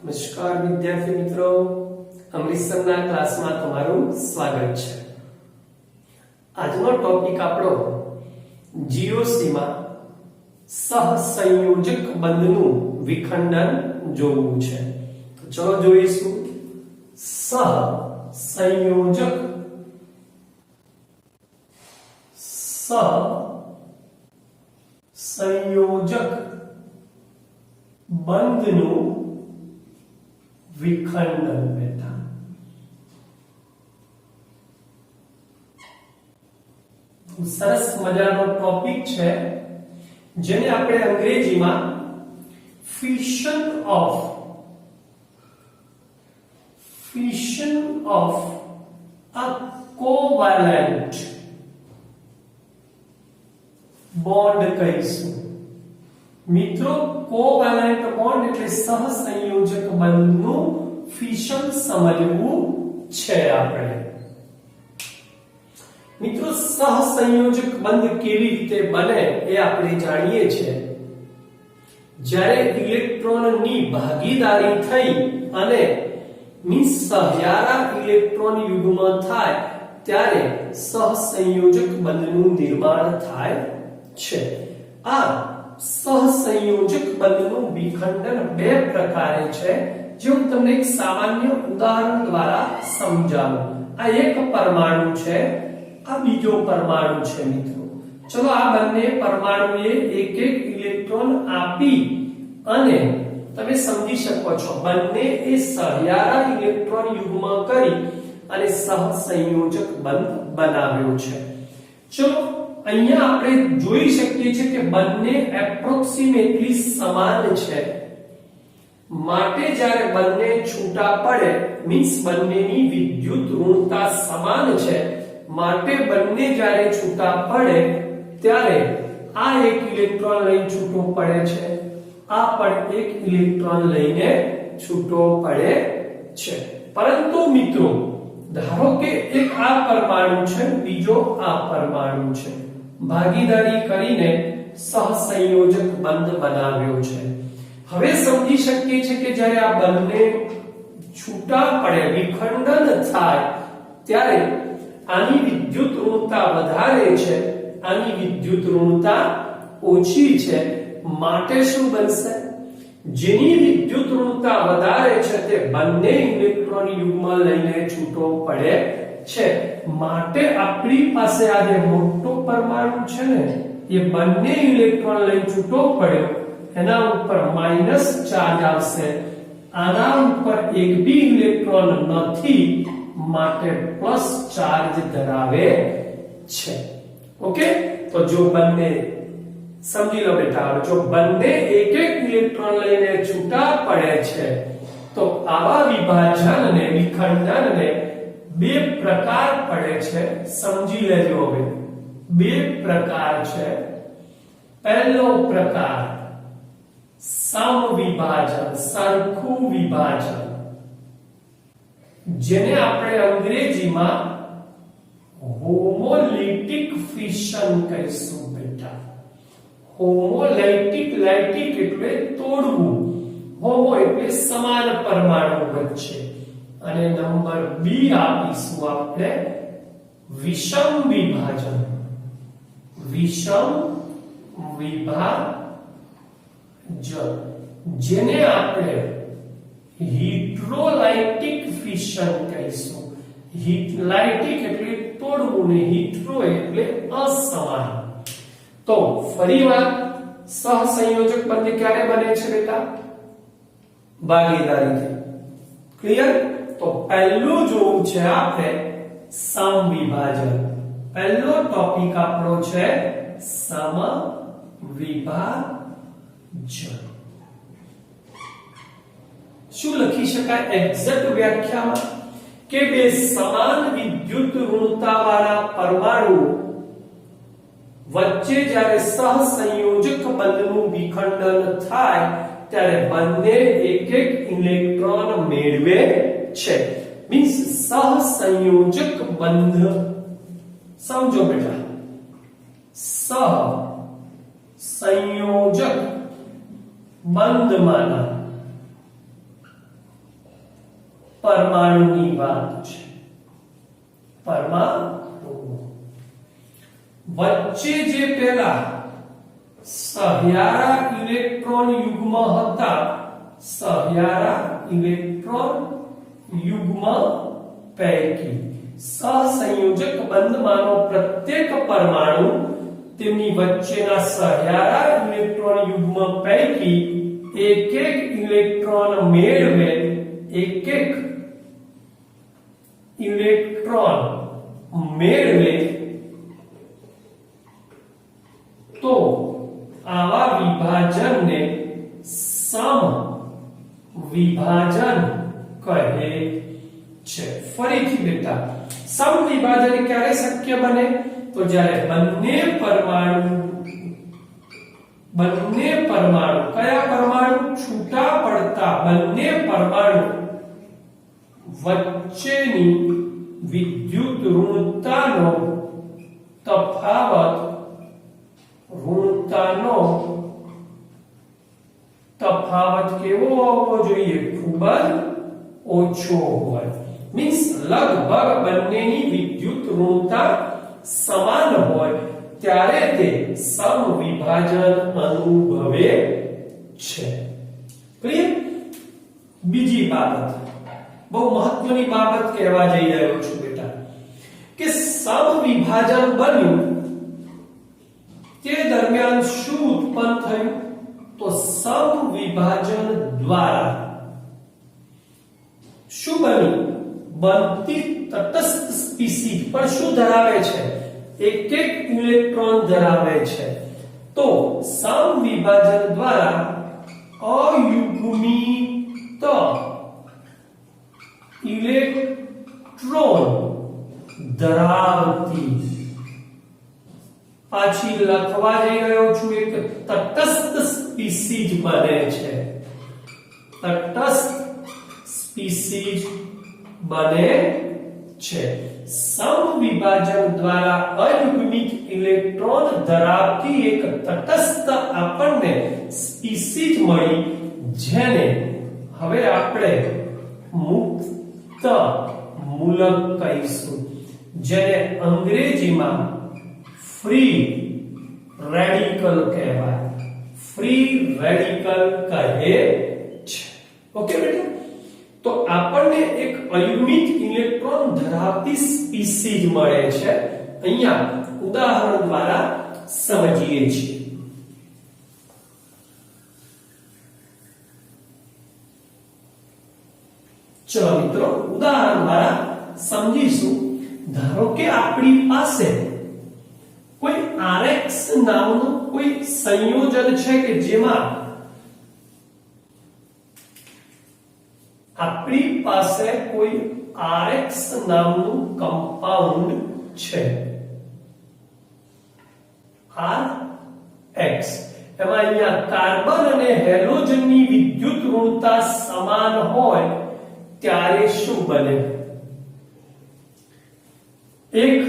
નમસ્કાર વિદ્યાર્થી મિત્રો, અમૃતસરના ક્લાસમાં તમારું સ્વાગત છે। આજનો ટોપિક આપણો જીઓસી માં સહસંયોજક બંધનું વિખંડન જોવું છે। તો ચલો જોઈશું સહસંયોજક બંધનું વિખંડન બેટા। સરસ મજાનો ટોપિક છે જેને આપણે અંગ્રેજીમાં fission of a covalent bond કહીશું। મિત્રો કોવેલેન્ટ બોન્ડ એટલે સહસંયોજક બંધનું ફિશન સમજવું છે આપણે। મિત્રો સહસંયોજક બંધ કેવી રીતે બને એ આપણે જાણીએ છીએ। જ્યારે ઇલેક્ટ્રોનની ભાગીદારી થઈ અને સહિયારા ઇલેક્ટ્રોન યુગ્મ થાય ત્યારે સહસંયોજક બંધનું નિર્માણ થાય છે। આ સહસંયોજક બંધનું વિખંડન બે પ્રકારે છે, જે હું તમને એક સામાન્ય ઉદાહરણ દ્વારા સમજાવું। આ એક પરમાણુ છે, આ બીજો પરમાણુ છે મિત્રો। ચલો આ બંને પરમાણુએ એક એક ઇલેક્ટ્રોન આપી અને તમે સમજી શકો છો બંને એ સહિયારા ઇલેક્ટ્રોન યુગ્મ કરી અને સહસંયોજક બંધ બનાવ્યો છે। ચલો અહીંયા આપણે જોઈ શકીએ છીએ કે બંને એપ્રોક્સિમેટલી સમાન છે, માટે જ્યારે બંને છૂટા પડે મીન્સ બંનેની વિદ્યુત ઋણતા સમાન છે, માટે બંને જ્યારે છૂટા પડે ત્યારે આ એક ઇલેક્ટ્રોન લઈને છૂટો પડે છે, આ પણ એક ઇલેક્ટ્રોન લઈને છૂટો પડે છે। પરંતુ મિત્રો ધારો કે એક આ પરમાણુ છે, બીજો આ પરમાણુ છે, ભાગીદારી કરીને સહસંયોજક બંધ બનાવ્યો છે। હવે સમજી શકીએ છીએ કે જ્યારે આ બંને છૂટા પડે વિખંડન થાય ત્યારે આની વિદ્યુત ઋણતા વધારે છે, આની વિદ્યુત ઋણતા ઓછી છે, માટે શું બનશે? જેની વિદ્યુત ઋણતા વધારે છે તે બંને ઇલેક્ટ્રોન યુગ્મ લઈને છૂટો પડે છે, માટે આપણી પાસે આ જે મોટો પરમાણુ છે ને એ બંને ઇલેક્ટ્રોન લઈને છૂટો પડ્યો, એના ઉપર માઈનસ ચાર્જ આવશે, આના ઉપર એક બી ઇલેક્ટ્રોન નથી, માટે પ્લસ ચાર્જ ધરાવે છે। ઓકે, તો જો બંને સમજી લો બેટા, જો બંને એક એક ઇલેક્ટ્રોન લઈને છૂટા પડે છે તો આવા વિભાજનને વિખંડનને બે પ્રકાર પડે છે। સમજી લેજો, હવે બે પ્રકાર છે। પહેલો પ્રકાર સમવિભાજન, સરખું વિભાજન, જેને આપણે અંગ્રેજીમાં હોમોલિટિક ફિશન કહીશું બેટા। હોમોલાઇટિક, લાઇટિક એટલે તોડવું, હોમો એટલે સમાન પરમાણુ વચ્ચે, અને નંબર બી આપીશું આપણે વિષમ વિભાજન। વિષમ વિભાજન જેને આપણે હિટ્રોલાઇટિક ફિશન કહીશું। હિટલાઇટિક એટલે તોડવું ને હિટ્રો એટલે અસમાન। તો ફરીવાર સહસંયોજક બંધ ક્યારે બને છે બેટા? ભાગીદારીથી। ક્લિયર? તો પહેલું જોવું છે આપણે સમવિભાજન। પહેલો ટોપિક આપણો છે સમવિભાજન। શું લખી શકાય એક્ઝેક્ટ વ્યાખ્યામાં? કે બે સમાન વિદ્યુત ઋણતા વાળા પરમાણુ વચ્ચે જ્યારે સહસંયોજક બંધનું વિખંડન થાય ત્યારે બંને એક એક ઇલેક્ટ્રોન મેળવે છે, મીન્સ સહસંયોજક બંધ। સમજો બેટા, સહસંયોજક બંધમાંના પરમાણુની વાત છે. પરમાણુ વચ્ચે જે પેલા સહિયારા ઇલેક્ટ્રોન યુગ્મ હતા, સહિયારા ઇલેક્ટ્રોન યુગ્મ પૈકી સહસંયોજક બંધમાંનો પ્રત્યેક પરમાણુ તેમની વચ્ચેના સહિયારા ઇલેક્ટ્રોન યુગ્મ પૈકી એક એક ઇલેક્ટ્રોન મેળવે, એક એક ઇલેક્ટ્રોન મેળવે તો આવા વિભાજનને સમવિભાજન કહે છે. ફરીથી બેટા, સમવિભાજન ક્યારે શક્ય બને? તો જ્યારે બંને પરમાણુ કયા પરમાણુ? છૂટા પડતા બંને પરમાણુ વચ્ચેની વિદ્યુત ઋણતાનો તફાવત કેવો હોવો જોઈએ? ખૂબ જ ઓછો હોય. મીન્સ લગભગ બંનેની વિદ્યુત ઋણતા સમાન હોય ત્યારે તે સમવિભાજન અનુભવે છે. ક્લિયર? બીજી બાબત, બહુ મહત્વની બાબત કહેવા જઈ રહ્યો છું બેટા, કે સમવિભાજન બન્યું તે દરમિયાન શું ઉત્પન્ન થયું? તો સમવિભાજન દ્વારા શું બન્યું? બનતી તટસ્થ સ્પીસી પણ શું ધરાવે છે? એક એક ઇલેક્ટ્રોન ધરાવે છે. તો સમવિભાજન દ્વારા અયુગ્મિત ઇલેક્ટ્રોન ધરાવતી, પાછી લખવા જઈ રહ્યો છું, એક તટસ્થ સ્પીસીઝ બને છે. તટસ્થ સ્પીસીઝ બને છે. સમવિભાજન દ્વારા અયુગ્મિત ઇલેક્ટ્રોન ધરાવતી એક તટસ્થ આપણને સ્પીસીઝ મળી, જેને હવે આપણે મુક્ત મૂલક કહીશું, જેને અંગ્રેજીમાં ફ્રી રેડિકલ કહેવાય. ફ્રી રેડિકલ કહે છે. ઓકે બેટા? તો આપણને એક અયુગ્મિત ઇલેક્ટ્રોન ધરાવતી સ્પીસીઝ મળે છે. અહીંયા ઉદાહરણ દ્વારા સમજીએ છીએ. ચલો મિત્રો, ઉદાહરણ દ્વારા સમજીશું. ધારો કે આપણી પાસે કોઈ RX નામનું કોઈ સંયોજન છે કે જેમાં આપણી પાસે કોઈ RX નામનું કમ્પાઉન્ડ છે. RX એમાં અહીંયા કાર્બન અને હેલોજનની વિદ્યુત ઋણતા સમાન હોય ત્યારે શું બને? એક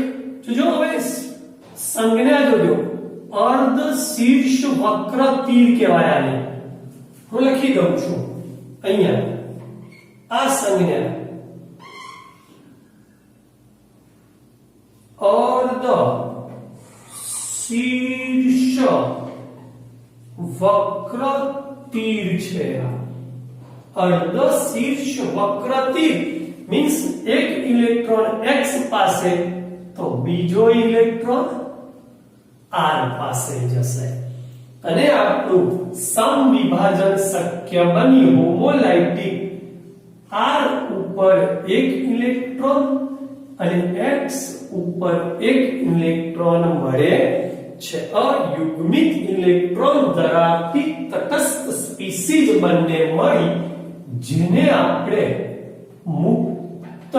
જોજો, હવે સંજ્ઞા જોજો, અર્ધ શીર્ષ વક્ર તીર કહેવાય આને. હું લખી દઉં છું અહીંયા આ સંજ્ઞા, અર્ધ શીર્ષ વક્ર તીર છે. અર્ધ શીર્ષ વક્ર તીર મીન્સ એક ઇલેક્ટ્રોન X પાસે તો બીજો ઇલેક્ટ્રોન R પાસે જશે અને આપણું સમવિભાજન શક્ય બન્યું. હોમોલાઇટિક R ઉપર એક ઇલેક્ટ્રોન અને X ઉપર એક ઇલેક્ટ્રોન મળે છે. અયુગ્મિત ઇલેક્ટ્રોન ધરાવતી તટસ્થ સ્પીસીઝ બંને મળી, જેને આપણે મુક્ત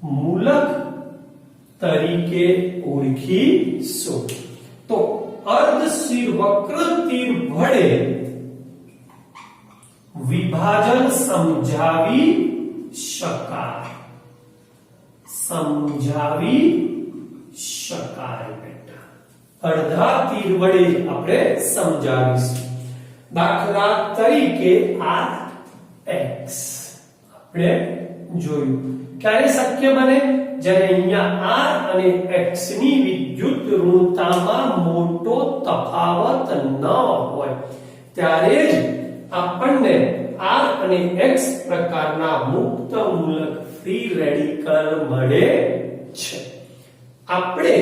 મૂલક તરીકે ઓળખીશું. તો અર્ધશીર વક્ર તીર વડે વિભાજન સમજાવી શકાય. બેટા, અડધા તીર વડે આપણે સમજાવીશું. દાખલા તરીકે આ X આપણે જોયું. ક્યારે શક્ય બને? જ્યારે અહીંયા r અને x ની વિદ્યુત ઋણતામાં મોટો તફાવત ન હોય ત્યારે જ આપણને r અને x પ્રકારના મુક્ત મૂલક ફ્રી રેડિકલ મળે છે. આપણે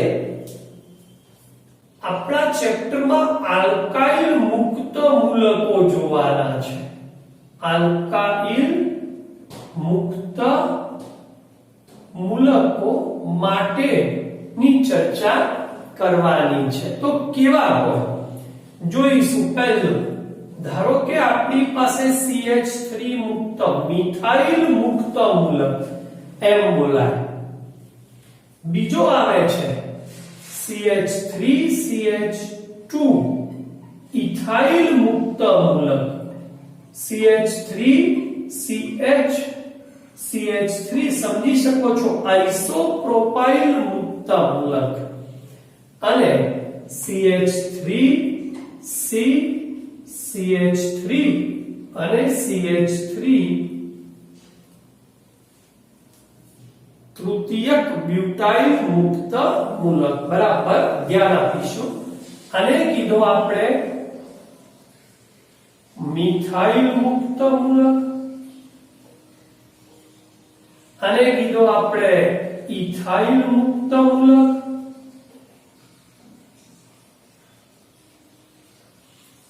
આપણા ચેપ્ટરમાં આલ્કાઇલ મુક્ત મૂલકો જોવાના છે. આલ્કાઇલ મુક્ત મૂલકો માટેની ચર્ચા કરવાની છે. તો કેવા હોય જોઈશું. પહેલું ધારો કે આપણી પાસે CH3 મુક્ત મિથાઇલ મુક્ત મૂલક એમ બોલાય. બીજો આવે છે CH3CH2 ઇથાઇલ મુક્ત મૂલક. CH3 સમજી શકો છો આઇસોપ્રોપાઇલ મુક્ત મૂલક. અને CH3 અને CH3 તૃતીયક બ્યુટાઇલ મુક્ત મૂલક. બરાબર ધ્યાન આપીશું. અને કીધું આપણે મિથાઇલ મુક્ત મૂલક, અને કીધું આપણે ઇથાઇલ મુક્ત મૂલક,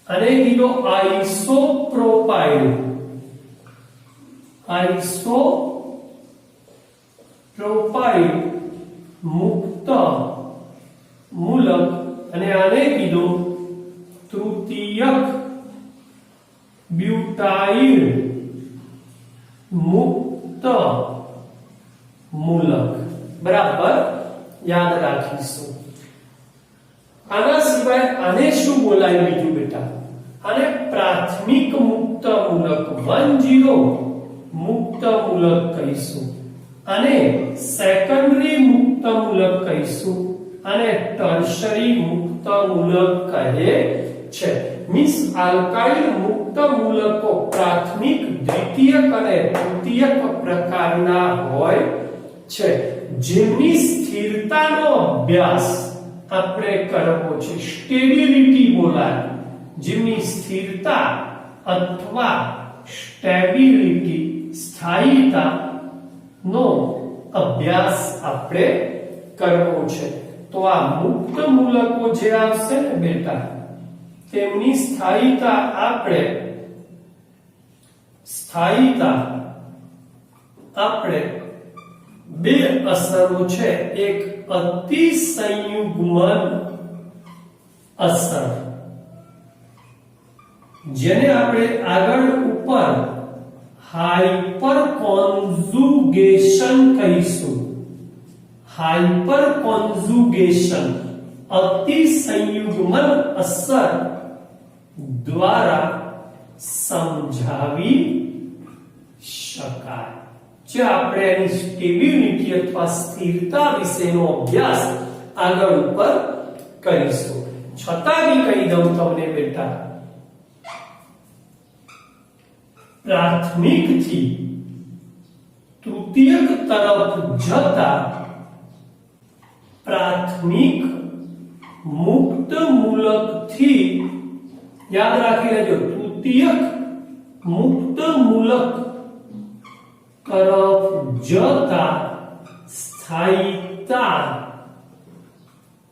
અને કીધું આઇસોપ્રોપાઇલ મુક્ત મૂલક, અને આને કીધું તૃતીયક બ્યુટાઇલ મુક્ત મૂલક. બરાબર યાદ રાખીશું. આના સિવાય આને શું બોલાય બીજું બેટા? આને પ્રાથમિક મુક્ત મૂલક 10 મુક્ત મૂલક કહીશું, અને સેકન્ડરી મુક્ત મૂલક કહીશું, અને ટર્શરી મુક્ત મૂલક કહે છે. મીન્સ આલ્કાઇલ મુક્ત મૂલકો પ્રાથમિક, દ્વિતીયક અને તૃતીયક પ્રકારના હોય છે, જેમની સ્થિરતાનો અભ્યાસ આપણે કરવો છે. સ્ટેબિલિટી બોલાય, જેમની સ્થિરતા અથવા સ્ટેબિલિટી સ્થાયીતા નો અભ્યાસ આપણે કરવો છે. તો આ મુક્ત મૂલકો જે આવશે ને બેટા, તેમની સ્થાયીતા આપણે બે અસરો છે. એક અતિસંયુગ્મન અસર, જેને આપણે આગળ ઉપર હાઇપર કોન્જુગેશન કહીશું. હાઇપર કોન્જુગેશન અતિસંયુગ્મન અસર દ્વારા સમજાવી શકાય. જે આપણે એની સ્ટેબિલિટી અથવા સ્થિરતા વિશેનો અભ્યાસ આગળ ઉપર કરીશું. છતાં બી કહી દઉં તમને બેટા, પ્રાથમિક થી તૃતીયક તરફ જતા પ્રાથમિક મુક્ત મૂલક થી, યાદ રાખી લેજો, તૃતીયક મુક્ત મૂલક તરફ જતા સ્થાયીતા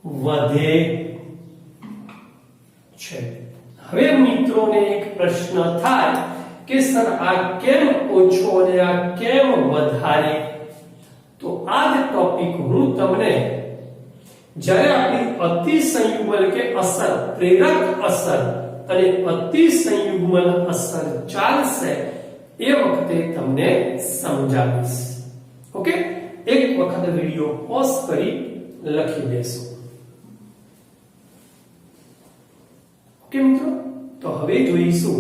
વધે છે. હવે મિત્રોને એક પ્રશ્ન થાય કે સર આ કેમ ઓછો અને આ કેમ વધારે? તો આ જ ટોપિક હું તમને જ્યારે આપણી અતિસંયુગ્મન કે અસર, પ્રેરક અસર અને અતિસંયુગ્મન અસર ચાલશે એ વખતે તમને સમજાવીશ. ઓકે, એક વખત વિડિયો પોઝ કરી લખી દેશો. ઓકે મિત્રો, તો હવે જોઈશું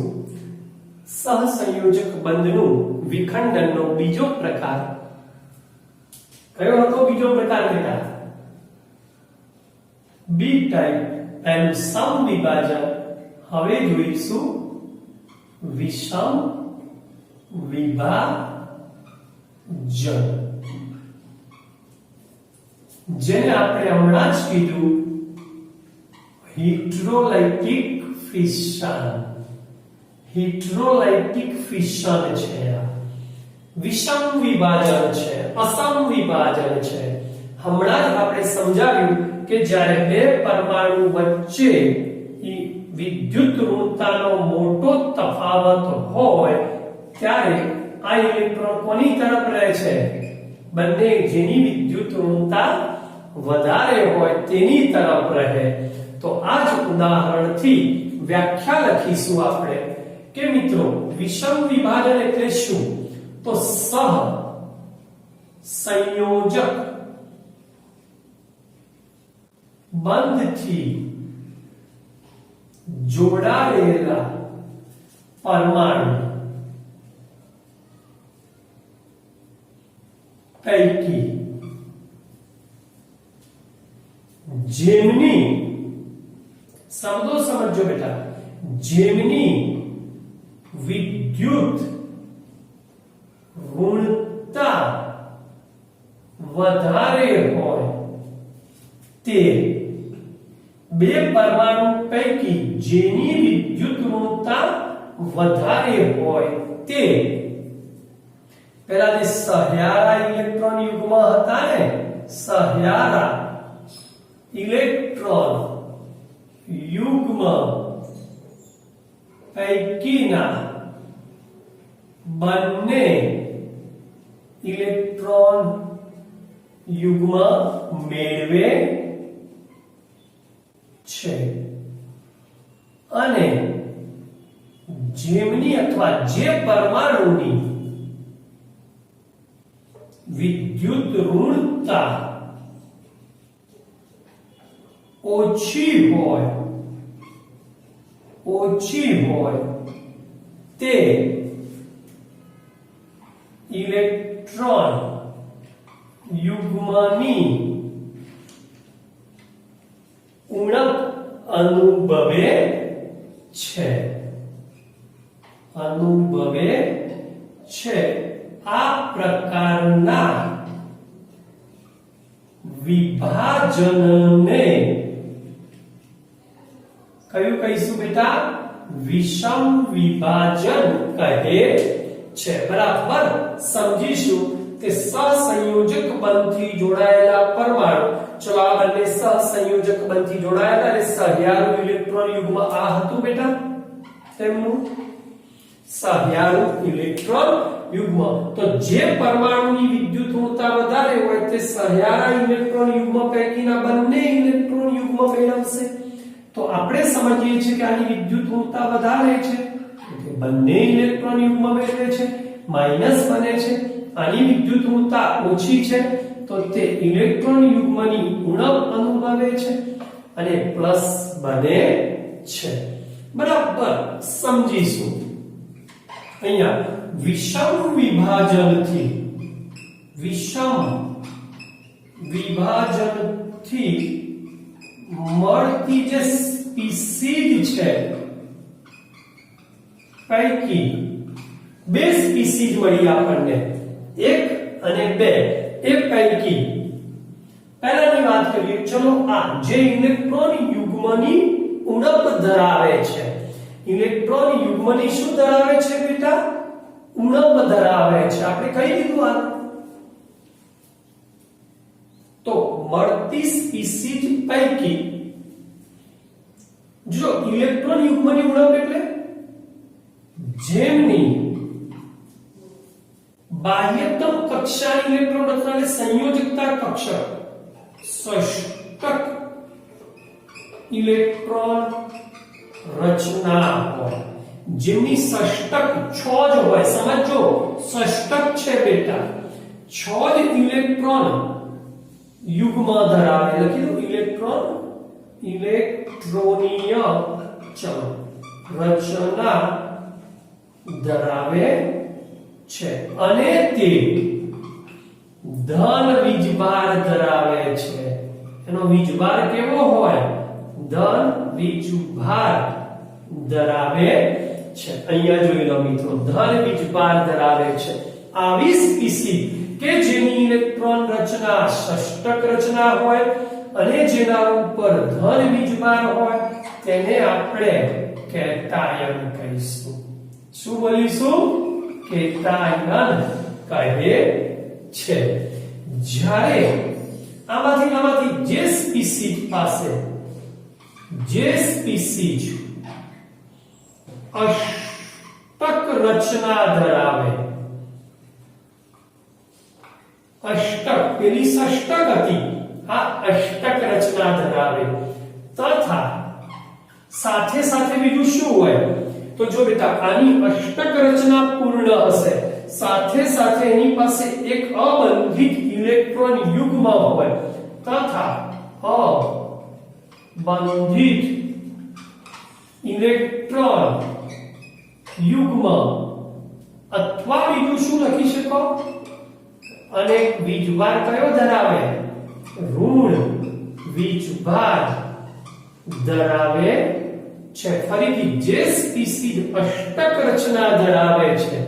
સહસંયોજક બંધનું વિખંડનનો બીજો પ્રકાર. કયો હતો બીજો પ્રકાર બેટા? બી ટાઈપ એનું સમવિભાજન. હવે જોઈશું વિષમ વિભાજન. જન, જેને આપણે હમણાં જ કીધું હિટ્રોલાઇટિક ફિશન. હિટ્રોલાઇટિક ફિશન છે, વિષમ વિભાજન છે, અસમ વિભાજન છે. હમણાં જ આપણે સમજાવ્યું કે જ્યારે બે પરમાણુ વચ્ચે વિદ્યુત ઋણતાનો મોટો તફાવત હોય ત્યારે આ ઇલેક્ટ્રોન કોની તરફ રહે છે? બંને જેની વિદ્યુત ઋણતા વધારે હોય તેની તરફ રહે. તો આ જ ઉદાહરણથી વ્યાખ્યા લખીશું આપણે કે મિત્રો વિષમ વિભાજન એટલે શું? તો સહ સંયોજક બંધથી જોડાયેલા પરમાણુ પૈકી જેમની, શબ્દો સમજો બેટા, જેમની વિદ્યુત ઋણતા વધારે હોય તે બે પરમાણુ પૈકી જેની વિદ્યુત ઋણતા વધારે હોય તે પેલા જે સહ્યારા ઇલેક્ટ્રોન યુગ્મ હતા ને, સહ્યારા ઇલેક્ટ્રોન યુગ્મ પૈકીના બંને ઇલેક્ટ્રોન યુગ્મ મેળવે છે અને જેમની અથવા જે પરમાણુની વિદ્યુત ઋણતા ઓછી હોય તે ઇલેક્ટ્રોન યુગ્મની ઉણપ અનુભવે છે. આ પ્રકારના વિભાજનને કયું કહીશું બેટા? વિષમ વિભાજન કહે છે. બરાબર સમજીશું કે સહસંયોજક બંધથી જોડાયેલા પરમાણુ, ચલો આ બંને સહસંયોજક બંધથી જોડાયેલા અને સહ્યારુ ઇલેક્ટ્રોન યુગ્મ આ હતું બેટા તેમનું સહ્યારુ ઇલેક્ટ્રોન યુગ્મ. તો જે પરમાણુની વિદ્યુત ઋણતા વધારે હોય તે સહ્યારા ઇલેક્ટ્રોન યુગ્મ પૈકીના બંને ઇલેક્ટ્રોન યુગ્મ મેળવશે. તો આપણે સમજીએ છીએ કે આની વિદ્યુત ઋણતા વધારે છે એટલે બંને ઇલેક્ટ્રોન યુગ્મ મેળવે છે, માઈનસ બને છે. આની વિદ્યુત ઋણતા ઓછી છે તો તે ઇલેક્ટ્રોન યુગ્મની ઉણપ અનુભવે છે અને પ્લસ બને છે. બરાબર સમજીશું. અહીંયા વિષમ વિભાજનથી મળતી જે સ્પીસીઝ છે પૈકી બે સ્પીસીઝ મળી આપણને, એક અને બે. એ પૈકી પહેલાની વાત કરીએ. ચલો આ જે ઇલેક્ટ્રોન યુગ્મની ઉણપ ધરાવે છે, ઇલેક્ટ્રોન યુગ્મની શું ધરાવે છે બેટા? ઉણપ ધરાવે છે. આપણે કહી દીધું આ. તો મળતી સ્પીસીઝ પૈકી જો ઇલેક્ટ્રોન યુગ્મની ઉણપ એટલે જેમની બાહ્યતમ કક્ષાની ઇલેક્ટ્રોન રચના સંયોજકતા કક્ષક ષષ્ટક ઇલેક્ટ્રોન રચના હોય, જેમની ષષ્ટક 6 જ હોય. સમજો ષષ્ટક છે બેટા, 6 જ ઇલેક્ટ્રોન યુગ્મ ધરાવે. લખી દો ઇલેક્ટ્રોનીય રચના ધરાવે છે અને તે ધન વીજભાર ધરાવે છે. એનો વીજભાર કેવો હોય? ધન વીજભાર ધરાવે છે. અહીંયા જોઈ લો મિત્રો, ધન વીજભાર ધરાવે છે. આવી સ્પીસીઝ કે જેની ઇલેક્ટ્રોન રચના ષષ્ટક રચના હોય અને જેના ઉપર ધન વીજભાર હોય તેને આપણે કેટાયન કહીશું. શું બોલીશું? કેટાયન કહે છે. જ્યારે આમાંથી જે સ્પીસીઝ પાસે જે સ્પીસીઝ અષ્ટક રચના ધરાવે, અષ્ટક પેલી ષષ્ટક હતી, આ અષ્ટક રચના ધરાવે તથા સાથે સાથે બીજું શું હોય? તો જો બેટા આની અષ્ટક રચના પૂર્ણ હશે, સાથે સાથે એની પાસે એક અબંધિત ઇલેક્ટ્રોન યુગ્મ હોય તથા અબંધિત ઇલેક્ટ્રોન યુગ્મ અથવા બીજું શું લખી શકો? અને વીજભાર કયો ધરાવે? ઋણ વીજભાર ધરાવે છે. ફરીથી જે સ્પીસીઝ અષ્ટક રચના ધરાવે છે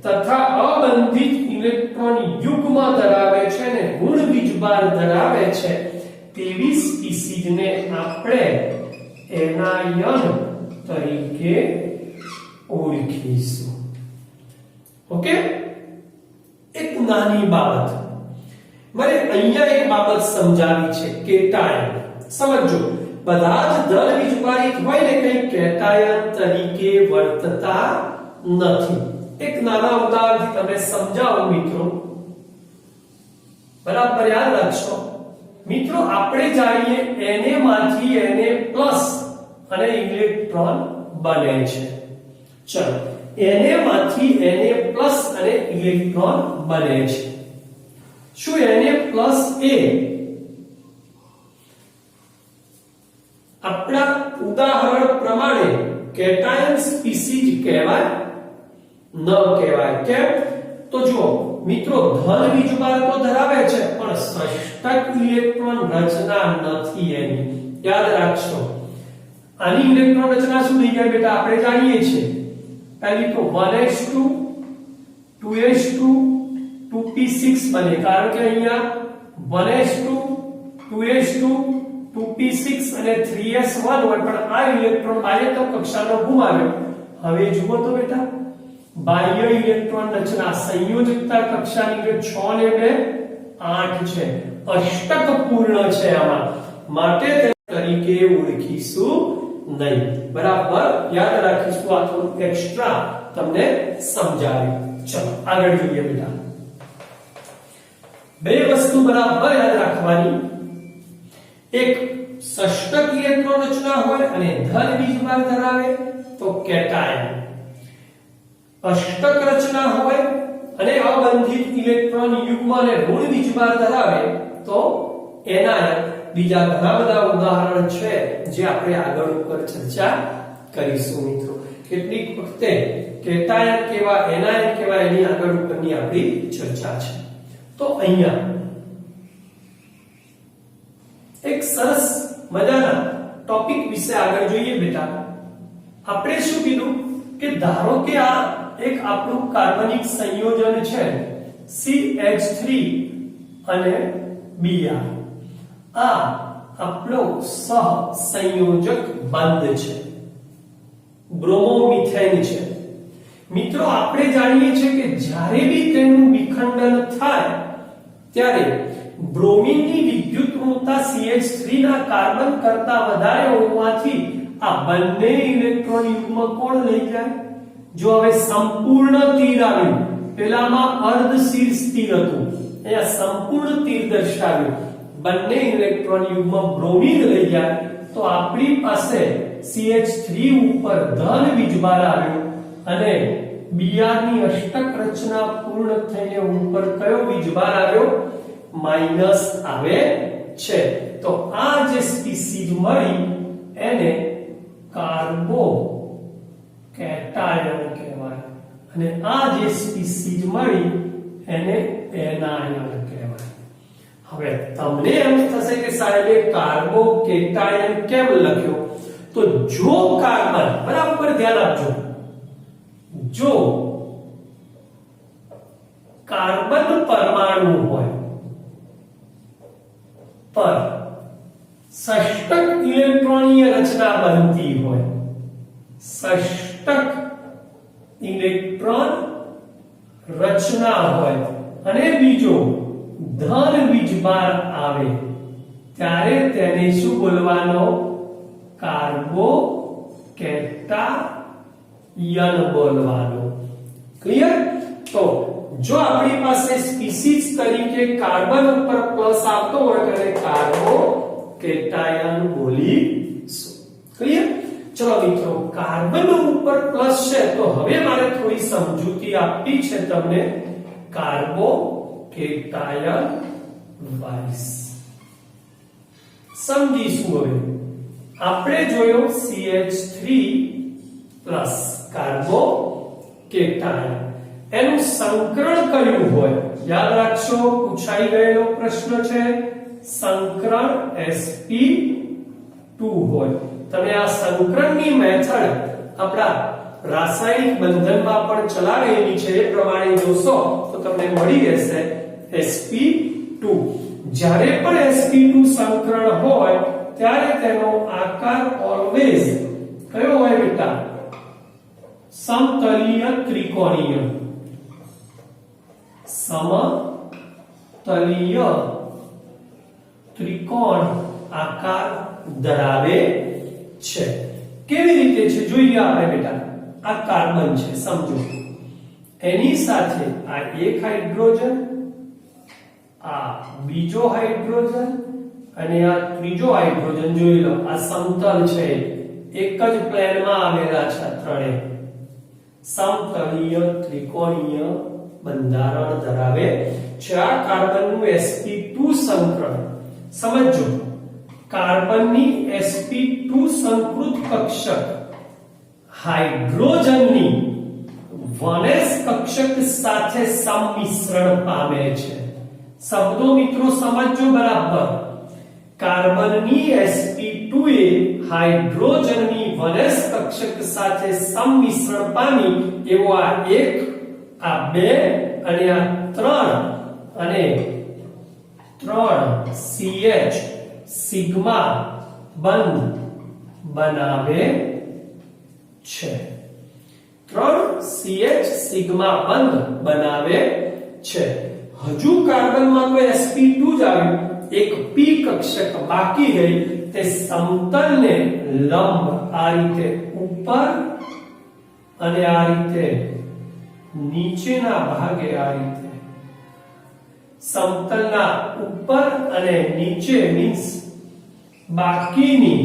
તથા અબંધિત ઇલેક્ટ્રોન યુગ્મ ધરાવે છે અને ઋણ વીજભાર ધરાવે છે તેવી સ્પીસીઝને આપણે એનાયન તરીકે ઓળખીશું. ઓકે, એક નાની બાબત મારે અહીંયા એક બાબત સમજાવી છે. કેટાયન સમજો, બધા જ ધન વીજભારિત હોય ને કઈ કેટાયન તરીકે વર્તતા નથી. એક નાના ઉદાહરણથી તમે સમજાવો મિત્રો, બરાબર યાદ રાખશો મિત્રો. આપણે જાણીએ Na માંથી Na+ અને ઇલેક્ટ્રોન બને છે. ચલો, Na માંથી Na+ અને ઇલેક્ટ્રોન બને છે. શું Na+ એ આપણા ઉદાહરણ પ્રમાણે કેટાયન સ્પીસીઝ કહેવાય? ન કહેવાય. કેમ? તો જો મિત્રો ધન વીજભાર તો ધરાવે છે પણ ષષ્ટક ઇલેક્ટ્રોન રચના નથી એની. યાદ રાખશો, આની ઇલેક્ટ્રોન રચના શું થઈ જાય બેટા? આપણે જાણીએ છીએ પહેલી તો 1s2 2s2 2p6 બને, કારણ કે અહીંયા 1s2 2s2 2p6 અને 3s1 હોય, પણ આ ઇલેક્ટ્રોન બાહ્યતમ કક્ષાનો ગુમાવ્યો. હવે જુઓ તો બેટા, બાહ્ય ઇલેક્ટ્રોન રચના સંયોજકતા કક્ષાની જે 6 ને 2 8 છે, અષ્ટક પૂર્ણ છે આમાં, માટે તે તરીકે ઓળખીશું નહીં. બરાબર યાદ રાખીશું. આ થોડું એક્સ્ટ્રા તમને સમજાવ્યું. ચલો આગળ જોઈએ બેટા. બે વસ્તુ બરાબર યાદ રાખવાની, એક ષષ્ટક ઇલેક્ટ્રોન રચના હોય અને ધન વીજભાર ધરાવે તો કેટાયન, અષ્ટક રચના હોય અને અબંધિત ઇલેક્ટ્રોન યુગ્મ અને ઋણ વીજભાર ધરાવે તો એનાયન. બીજા ઘણા બધા ઉદાહરણ છે જે આપણે આગળ ઉપર ચર્ચા કરીશું મિત્રો. કેટલીક વખતે કેટાયન કેવા એનાયન કેવા એની આગળ ઉપરની આપણી ચર્ચા છે. તો અહીંયા એક સરસ મજાના ટોપિક વિશે આગળ જોઈએ બેટા. આપણે શું કીધું કે ધારો કે આ એક આપણું કાર્બનિક સંયોજન છે CH3 અને Br. આ આપણો સહસંયોજક બંધ છે, બ્રોમોમિથેન છે. મિત્રો આપણે જાણીએ છીએ કે જ્યારે બી તેનું વિખંડન થાય ત્યારે બ્રોમિનની વિદ્યુત ઋણતા CH3 ના કાર્બન કરતા વધારે હોવાથી આ બંને ઇલેક્ટ્રોન યુગ્મ કોણ લઈ જાય? જો હવે સંપૂર્ણ તીર આવ્યું, પેલામાં અર્ધ શીર્ષ તીર હતું, અહીંયા સંપૂર્ણ તીર દર્શાવ્યું, બંને ઇલેક્ટ્રોન યુગ્મ બ્રોમિન લઈ જાય તો આપણી પાસે CH3 ઉપર ધન વીજભાર આવ્યો અને Br ની અષ્ટક રચના પૂર્ણ થઈને ઉપર કયો વીજભાર આવ્યો? માઈનસ આવે છે. તો આ જે સ્પીસીઝ મળી એને કાર્બો કેટાયન કહેવાય અને આ જે સ્પીસીઝ મળી એને એનાયન કહેવાય. હવે તમને એમ થશે કે સાહેબે કાર્બો કેટાયન કેમ લખ્યો? તો જો કાર્બન, બરાબર ધ્યાન આપજો, જો કાર્બન પરમાણુ હોય પર ષષ્ટક ઇલેક્ટ્રોનીય રચના બનતી હોય, ષષ્ટક ઇલેક્ટ્રોન રચના હોય અને બીજો ધન વીજભાર આવે ત્યારે તેને શું બોલવાનો? કાર્બો કેટાયન બોલવાનો. ક્લિયર? તો જો આપણી પાસે સ્પીસીસ તરીકે કાર્બન ઉપર પ્લસ આવતો હોય તો એને કાર્બો કેટાયન બોલીશું. ક્લિયર? ચલો મિત્રો, કાર્બન ઉપર પ્લસ છે તો હવે મારે થોડી સમજૂતી આપવી છે તમને કાર્બો કેટાયન વાઇસ. સમજીશું. હવે આપણે જોયો CH3 પ્લસ કાર્બો કેટાયન, એનું સંકરણ કયું હોય? યાદ રાખશો, પૂછાઈ ગયેલો પ્રશ્ન છે. સંકરણ sp2 હોય. તમે આ સંકરણની મેથડ આપણા રાસાયણિક બંધનમાં પણ ચલાવેલી છે, એ પ્રમાણે જોશો તો તમને મળી રહેશે sp2. જ્યારે પણ sp2 સંકરણ હોય ત્યારે તેનો આકાર ઓલવેઝ કયો હોય બેટા? સમતલીય ત્રિકોણીય. સમતલીય ત્રિકોણ આકાર ધરાવે છે. કેવી રીતે છે જોઈએ આપણે બેટા. આ કાર્બન છે, સમજો. એની સાથે આ એક હાઇડ્રોજન, આ બીજો હાઇડ્રોજન અને આ ત્રીજો હાઇડ્રોજન. જોઈ લો, આ સમતલ છે, એક જ પ્લેનમાં આવેલા છે ત્રણે. સમતલીય ત્રિકોણીય બંધારણ ધરાવે છે આ કાર્બનનું sp2 સંકરણ. સમજો, કાર્બનની sp2 સંકૃત કક્ષક હાઇડ્રોજનની 1s કક્ષક સાથે સંમિશ્રણ પામે છે. શબ્દો મિત્રો સમજો બરાબર. કાર્બનની sp2 એ હાઇડ્રોજનની 1s કક્ષક સાથે સંમિશ્રણ પામી એવો આ 1, આ 2 અને આ 3 અને 3 CH સિગ્મા બંધ બનાવે છે. 3 CH સિગ્મા બંધ બનાવે છે. હજુ કાર્બનમાં તો sp2 જ આવ્યું, એક p કક્ષક બાકી રહી. તે સમતલને લંબ આ રીતે ઉપર અને આ રીતે નીચેના ભાગે, આ રીતે સમતલના ઉપર અને નીચે મીન્સ બાકીની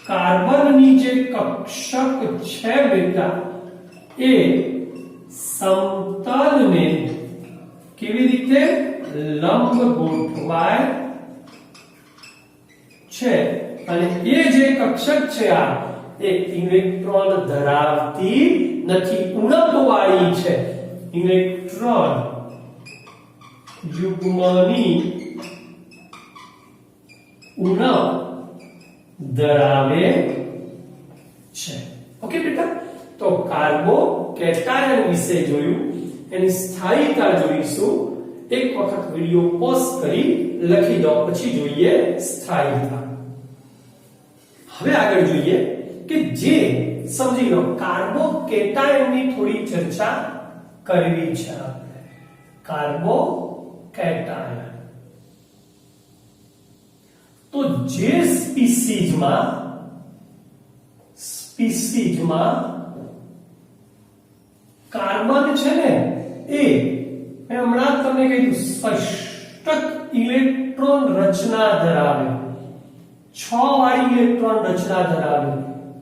કાર્બનની જે કક્ષક છે બેટા એ સમતલને કેવી રીતે લંબ ગોઠવાય છે અને એ જે કક્ષક છે આ એ ઇલેક્ટ્રોન ધરાવતી નથી, ઉણપ વાળી છે. ઇલેક્ટ્રોન યુગ્મની ઉણપ ધરાવે છે. ઓકે બેટા, તો કાર્બો કેટાયન વિશે જોયું, એની સ્થાયીતા જોઈશું. એક વખત વિડિયો પોઝ કરી લખી દો, પછી જોઈએ સ્થાયીતા. હવે આગળ જોઈએ કે જે સમજી લો કાર્બો કેટાયનની થોડી ચર્ચા કરવી છે આપણે. કાર્બો કેટાયન તો જે સ્પીસીઝમાં કાર્બન છે ને એ મેં હમણાં તમને કહ્યું ષષ્ટક ઇલેક્ટ્રોન રચના ધરાવે, 6 વાળી ઇલેક્ટ્રોન રચના ધરાવે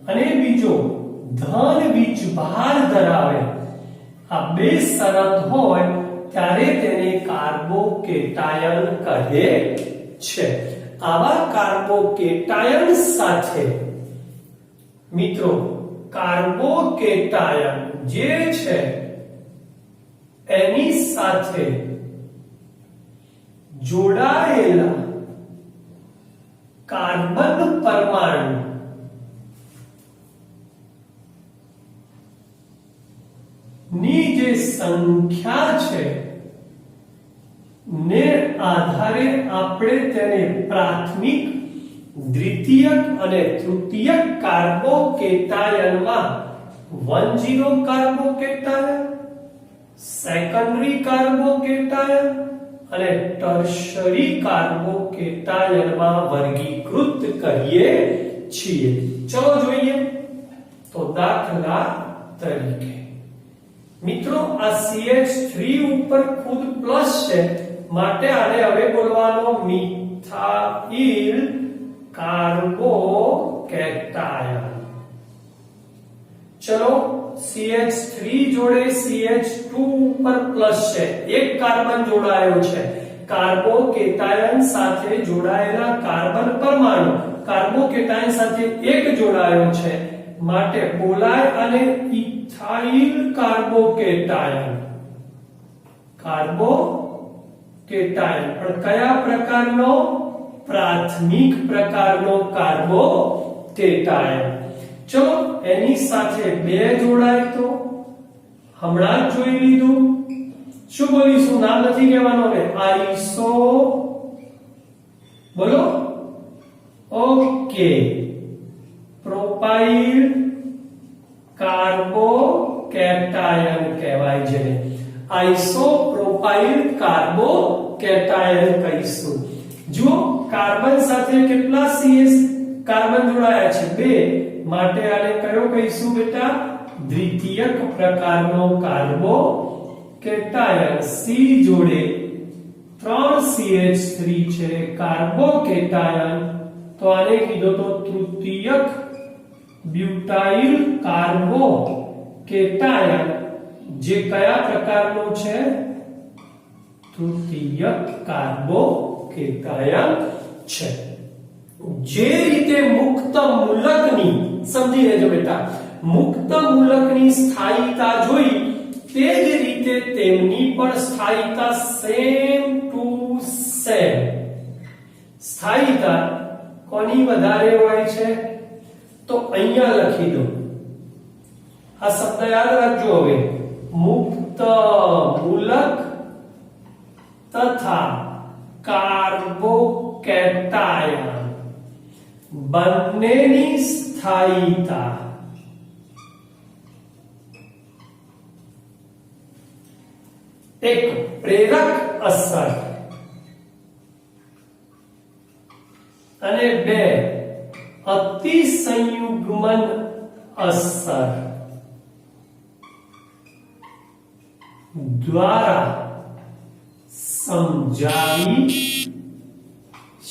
અને બીજો ધન વીજભાર ધરાવે. આ બે શરત હોય ત્યારે તેને કાર્બોકેટાયન કહે છે. આવા કાર્બોકેટાયન સાથે મિત્રો કાર્બોકેટાયન જે છે એની સાથે જોડાયેલા કાર્બન પરમાણુ ની જે સંખ્યા છે ને આધારે આપણે તેને પ્રાથમિક, દ્વિતીયક અને તૃતીયક કાર્બોકેટાયનમાં 1,0 કાર્બોકેટાયન, સેકન્ડરી કાર્બોકેટાયન અને ટર્શરી કાર્બોકેટાયનમાં વર્ગીકૃત કરીએ છીએ. ચલો જોઈએ. તો દાખલા તરીકે મિત્રો આ CH3 ઉપર ખુદ પ્લસ છે માટે આને હવે બોલવાનો મિથાઇલ કાર્બોકેટાયન. ચલો CH3 જોડે CH2 ઉપર પ્લસ છે, એક કાર્બન જોડાયો છે. કાર્બોકેટાયન સાથે જોડાયેલા કાર્બન પરમાણુ કાર્બોકેટાયન સાથે એક જોડાયો છે માટે બોલાય અને ઇથાઇલ કાર્બોકેટાયન. કાર્બોકેટાયન પણ કયા પ્રકારનો? પ્રાથમિક પ્રકારનો કાર્બોકેટાયન. ચલો એની સાથે બે જોડાય તો હમણાં જ જોઈ લીધું. શું બોલીશું? નામ નથી કહેવાનું હવે. આઈસો, બોલો. ઓકે. પ્રોપાઇલ કાર્બોકેટાયન કહેવાય જેને. આઇસોપ્રોપાઇલ કાર્બોકેટાયન કહીશું. જો કાર્બન સાથે કેટલા CH કાર્બન જોડાયા છે? 2 માટે આને કયો કહીશું બેટા? દ્વિતીયક પ્રકારનો કાર્બોકેટાયન. C જોડે 3 CH3 છે કાર્બોકેટાયન, તો આને કીધો તો તૃતીયક બ્યુટાઇલ કાર્બોકેટાયન, જે કયા પ્રકારનો છે? તૃતીયક કાર્બોકેટાયન છે. જે રીતે મુક્ત મૂલકની, સમજી લેજો બેટા, મુક્ત મૂલકની સ્થાયીતા જોઈ તે જ રીતે તેમની પણ સ્થાયીતા સેમ ટુ સેમ. સ્થાયીતા કોની વધારે હોય છે? તો અહીંયા લખી દો. આ શબ્દ યાદ રાખજો. હવે મુક્ત મૂલક તથા કાર્બોકેટાયન બંનેની સ્થાયીતા એક પ્રેરક અસર અને 2 અતિસંયુગ્મન અસર દ્વારા સમજાવી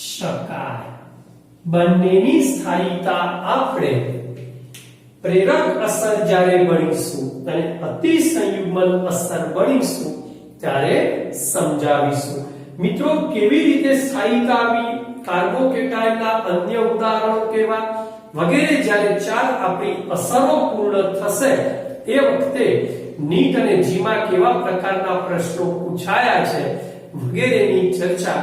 શકાય. બંનેની સ્થાયીતા આપણે પ્રેરક અસર જ્યારે ભણીશું અને અતિસંયુગ્મન અસર ભણીશું ત્યારે સમજાવીશું. મિત્રો કેવી રીતે સ્થાયીતા આવી, કાર્બોકેટાયનના અન્ય ઉદાહરણો કેવા વગેરે જ્યારે 4 આપણી અસરો પૂર્ણ થશે એ વખતે નીટ અને જીમાં કેવા પ્રકારના પ્રશ્નો પૂછાયા છે વગેરેની ચર્ચા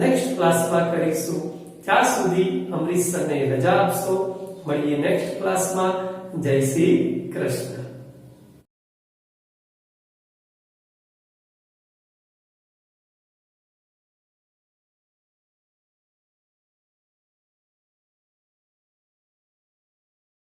નેક્સ્ટ ક્લાસમાં કરીશું. ત્યાં સુધી અમરીશ સરને રજા આપશો. મળીએ નેક્સ્ટ ક્લાસમાં. જય શ્રી કૃષ્ણ.